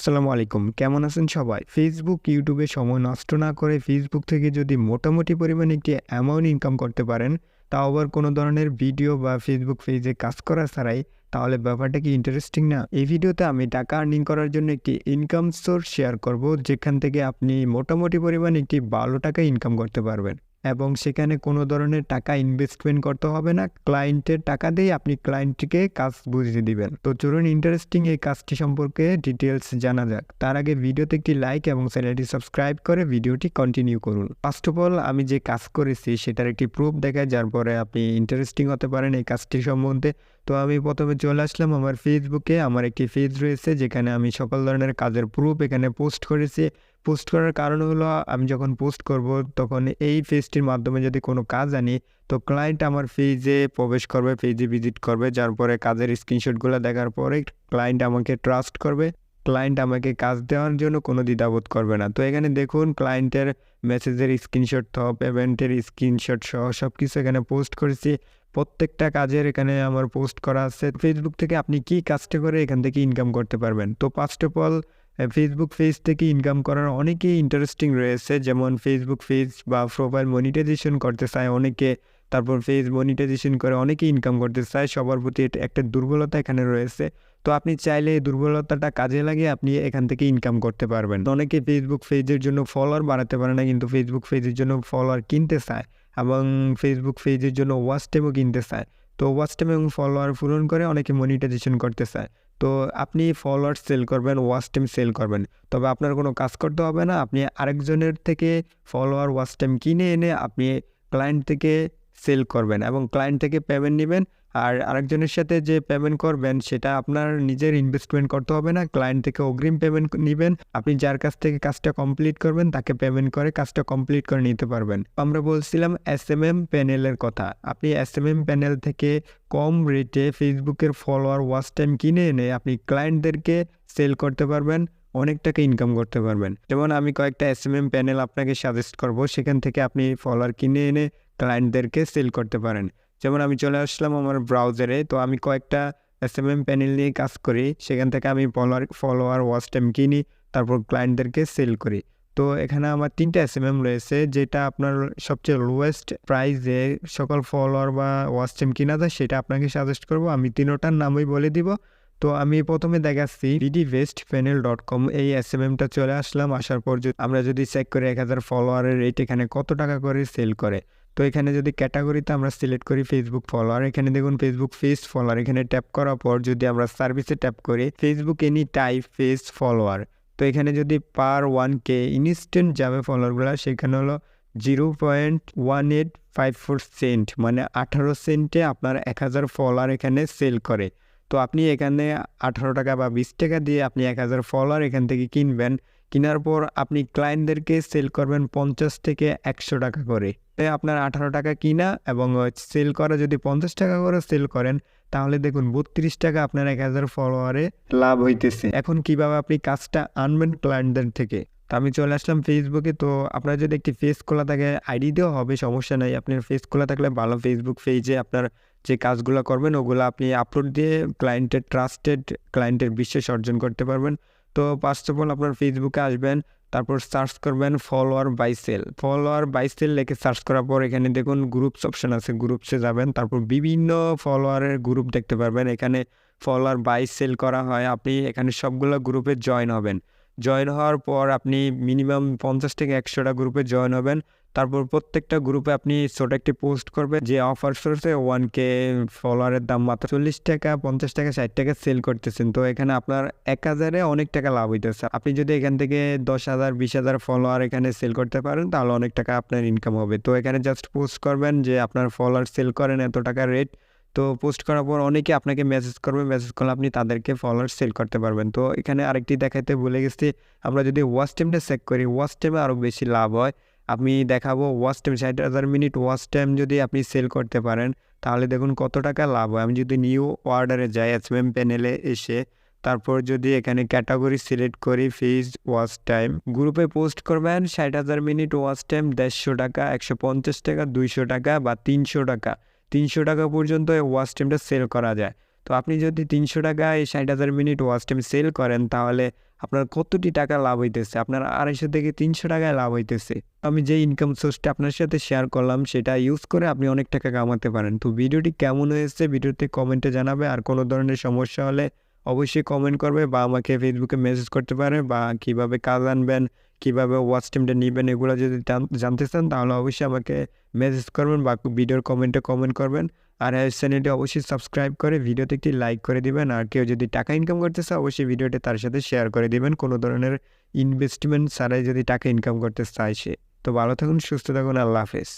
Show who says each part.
Speaker 1: আসসালামু আলাইকুম, কেমন আছেন সবাই? ফেসবুক, ইউটিউবে সময় নষ্ট না করে ফেসবুক থেকে যদি মোটামুটি পরিমাণে একটি অ্যামাউন্ট ইনকাম করতে পারেন, তাও আবার কোনো ধরনের ভিডিও বা ফেসবুক পেজে কাজ করা ছাড়াই, তাহলে ব্যাপারটা কি ইন্টারেস্টিং না? এই ভিডিওতে আমি টাকা আর্নিং করার জন্য একটি ইনকাম সোর্স শেয়ার করব, যেখান থেকে আপনি মোটামুটি পরিমাণে একটি ভালো টাকা ইনকাম করতে পারবেন। এবং সেখানে কোনো ধরনের টাকা ইনভেস্টমেন্ট করতে হবে না। ক্লায়েন্টের টাকা দিয়ে আপনি ক্লায়েন্টকে কাজ বুঝিয়ে দিবেন। তো চলুন ইন্টারেস্টিং এই কাজটি সম্পর্কে ডিটেলস জানা যাক। তার আগে ভিডিওতে একটি লাইক এবং চ্যানেলটি সাবস্ক্রাইব করে ভিডিওটি কন্টিনিউ করুন। ফার্স্ট অফ অল আমি যে কাজ করেছি সেটার একটি প্রুফ দেখায়, যার পরে আপনি ইন্টারেস্টিং হতে পারেন এই কাজটি সম্বন্ধে। তো আমি প্রথমে চলে আসলাম আমার ফেসবুকে। আমার একটি পেজ রয়েছে যেখানে আমি সকল ধরনের কাজের প্রুফ এখানে পোস্ট করেছি। পোস্ট করার কারণ হলো, আমি যখন পোস্ট করব তখন এই পেজটির মাধ্যমে যদি কোনো কাজ আনি, তো ক্লায়েন্ট আমার পেজে প্রবেশ করবে, পেজে ভিজিট করবে, যার পরে কাজের স্ক্রিনশটগুলো দেখার পরে ক্লায়েন্ট আমাকে ট্রাস্ট করবে। ক্লায়েন্ট আমাকে কাজ দেওয়ার জন্য কোনো দ্বিধাবোধ করবে না। তো এখানে দেখুন ক্লায়েন্টের মেসেজের স্ক্রিনশট সহ পেমেন্টের স্ক্রিনশট সহ সব কিছু এখানে পোস্ট করেছি। প্রত্যেকটা কাজের এখানে আমার পোস্ট করা আছে। ফেসবুক থেকে আপনি কি কাজটা করে এখান থেকে ইনকাম করতে পারবেন। তো first of all Facebook page থেকে ইনকাম করার অনেকেই ইন্টারেস্টিং রয়েছে, যেমন ফেসবুক পেজ বা প্রোফাইল মনিটাইজেশন করতে চায় অনেকে, তারপর পেজ মনিটাইজেশন করে অনেকেই ইনকাম করতে চায়। সবার প্রতি একটা দুর্বলতা এখানে রয়েছে। তো আপনি চাইলে এই দুর্বলতাটা কাজে লাগিয়ে আপনি এখান থেকে ইনকাম করতে পারবেন। অনেকে ফেসবুক পেজের জন্য ফলোয়ার বাড়াতে পারে না, কিন্তু ফেসবুক পেজের জন্য ফলোয়ার কিনতে চায় এবং ফেসবুক পেজের জন্য ওয়াচ টাইমও কিনতে চায়। তো ওয়াচ টাইম এবং ফলোয়ার পূরণ করে অনেকে মনিটাইজেশন করতে চায়। তো আপনি ফলোয়ার সেল করবেন, ওয়াচ টাইম সেল করবেন, তবে আপনার কোনো কাজ করতে হবে না। আপনি আরেকজনের থেকে ফলোয়ার ওয়াচ টাইম কিনে এনে আপনি ক্লায়েন্ট থেকে সেল করবেন এবং ক্লায়েন্ট থেকে পেমেন্ট নেবেন। আর আরেকজনের সাথে যে পেমেন্ট করবেন সেটা আপনার নিজের ইনভেস্টমেন্ট করতে হবে না। ক্লায়েন্ট থেকে অগ্রিম পেমেন্ট নেবেন। আপনি যার কাছ থেকে কাজটা কমপ্লিট করবেন তাকে পেমেন্ট করে কাজটা কমপ্লিট করে নিতে পারবেন। আমরা বলছিলাম এসএমএম প্যানেলের কথা। আপনি এসএমএম প্যানেল থেকে কম রেটে ফেসবুকের ফলোয়ার ওয়াচ টাইম কিনে এনে আপনি ক্লায়েন্টদেরকে সেল করতে পারবেন, অনেক টাকা ইনকাম করতে পারবেন। যেমন আমি কয়েকটা এসএমএম প্যানেল আপনাকে সাজেস্ট করব, সেখান থেকে আপনি ফলোয়ার কিনে এনে ক্লায়েন্টদেরকে সেল করতে পারেন। যেমন আমি চলে আসলাম আমার ব্রাউজারে। তো আমি কয়েকটা এসএমএম প্যানেল নিয়ে কাজ করি, সেখান থেকে আমি ফলোয়ার ওয়াচ টাইম কিনি, তারপর ক্লায়েন্টদেরকে সেল করি। তো এখানে আমার 3টা এসএমএম রয়েছে, যেটা আপনার সবচেয়ে লোয়েস্ট প্রাইসে সকল ফলোয়ার বা ওয়াচ টাইম কিনা যায় সেটা আপনাকে সাজেস্ট করব। আমি 3টার নামই বলে দিব। তো আমি প্রথমে দেখাচ্ছি bdbestpanel.com, এই এসএমএমটা চলে আসলাম। আসার পর আমরা যদি চেক করি 1000 ফলোয়ারের রেট এখানে কত টাকা করে সেল করে। তো এখানে যদি ক্যাটাগরিতে আমরা সিলেক্ট করি ফেসবুক ফলোয়ার, এখানে দেখুন ফেসবুক পেজ ফলোয়ার, এখানে ট্যাপ করার পর যদি আমরা সার্ভিসে ট্যাপ করি Facebook any type page follower, তো এখানে যদি পার 1K ইনস্ট্যান্ট যাবে ফলোয়ারগুলো, সেখানে হলো 0.1854 সেন্ট, মানে 18 সেন্টে আপনার 1000 ফলোয়ার এখানে সেল করে। তো আপনি এখানে 18 টাকা বা 20 টাকা দিয়ে আপনি 1000 ফলোয়ার এখান থেকে কিনবেন। কেনার পর আপনি ক্লায়েন্টদেরকে সেল করবেন 50 থেকে 100 টাকা করে। আপনার 18 টাকা কিনা এবং সেল করা যদি 50 টাকা করে সেল করেন, তাহলে দেখুন 32 টাকা আপনার 1000 ফলোয়ারে লাভ হইতেছে। এখন কিভাবে আপনি কাজটা আনবেন ক্লায়েন্টদের থেকে। তো আমি চলে আসলাম ফেসবুকে। তো আপনার যদি একটি পেজ খোলা থাকে, আইডি দেওয়া হবে, সমস্যা নাই। আপনার পেজ খোলা থাকলে ভালো। ফেসবুক পেজে আপনার যে কাজগুলো করবেন ওগুলো আপনি আপলোড দিয়ে ক্লায়েন্টের বিশ্বাস অর্জন করতে পারবেন। তো ফার্স্ট অফ অল আপনার ফেসবুকে আসবেন, তারপর সার্চ করবেন ফলোয়ার বাই সেল লিখে সার্চ করার পর এখানে দেখুন গ্রুপস অপশন আছে, গ্রুপসে যাবেন, তারপর বিভিন্ন ফলোয়ারের গ্রুপ দেখতে পারবেন। এখানে ফলোয়ার বাই সেল করা হয়, আপনি এখানে সবগুলো গ্রুপে জয়েন হবেন। জয়েন হওয়ার পর আপনি মিনিমাম 50 থেকে 100টা গ্রুপে জয়েন হবেন। তারপর প্রত্যেকটা গ্রুপে আপনি ছোট একটি পোস্ট করবেন যে অফার চলছে 1K ফলোয়ারের দাম মাত্র 40 টাকা, 50 টাকা, 60 টাকা সেল করতেছেন। তো এখানে আপনার 1000-এ অনেক টাকা লাভ হইতেছে। আপনি যদি এখান থেকে 10,000 20,000 ফলোয়ার এখানে সেল করতে পারেন, তাহলে অনেক টাকা আপনার ইনকাম হবে। তো এখানে জাস্ট পোস্ট করবেন যে আপনার ফলোয়ার সেল করেন এত টাকা রেট। তো পোস্ট করার পর অনেকে আপনাকে মেসেজ করবে, মেসেজ করলে আপনি তাদেরকে ফলোয়ার সেল করতে পারবেন। তো এখানে আরেকটি দেখাতে ভুলে গেছি, আমরা যদি ওয়াচ টাইমটা চেক করি, ওয়াচ টাইমে আরও বেশি লাভ হয়। আমি দেখাবো watch time 60,000 minute watch time যদি আপনি সেল করতে পারেন, তাহলে দেখুন কত টাকা লাভ হয়। আমি যদি নিউ অর্ডারে যাই, এসএমএম প্যানেলে এসে তারপর যদি এখানে ক্যাটাগরি সিলেক্ট করি ফেজ ওয়াচ টাইম, গ্রুপে পোস্ট করবেন 60,000 মিনিট ওয়াচ টাইম 150 টাকা, 150 টাকা, 200 টাকা বা 300 টাকা, 300 টাকা পর্যন্ত এই ওয়াচ টাইমটা সেল করা যায়। তো আপনি যদি 300 টাকায় 60,000 মিনিট ওয়াচ টাইম সেল করেন, তাহলে আপনার কতটি টাকা লাভ হইতেছে, আপনার 250 থেকে 300 টাকায় লাভ হইতেছে। আমি যে ইনকাম সোর্সটা আপনার সাথে শেয়ার করলাম সেটা ইউজ করে আপনি অনেক টাকা কামাতে পারেন। তো ভিডিওটি কেমন হয়েছে ভিডিওতে কমেন্টে জানাবে। আর কোনো ধরনের সমস্যা হলে অবশ্যই কমেন্ট করবে বা আমাকে ফেসবুকে মেসেজ করতে পারে, বা কীভাবে কাজ আনবেন, কীভাবে ওয়াচ টাইমটা নেবেন এগুলো যদি জানতে চান তাহলে অবশ্যই আমাকে মেসেজ করবেন বা ভিডিওর কমেন্টে কমেন্ট করবেন। আর চ্যানেলটি অবশ্যই সাবস্ক্রাইব করে ভিডিওতে একটি লাইক করে দিবেন। আর কেউ যদি টাকা ইনকাম করতে চায় অবশ্যই ভিডিওটি তার সাথে শেয়ার করে দিবেন, কোনো ধরনের ইনভেস্টমেন্ট ছাড়াই যদি টাকা ইনকাম করতে চায় সে। তো ভালো থাকুন, সুস্থ থাকুন, আল্লাহ হাফেজ।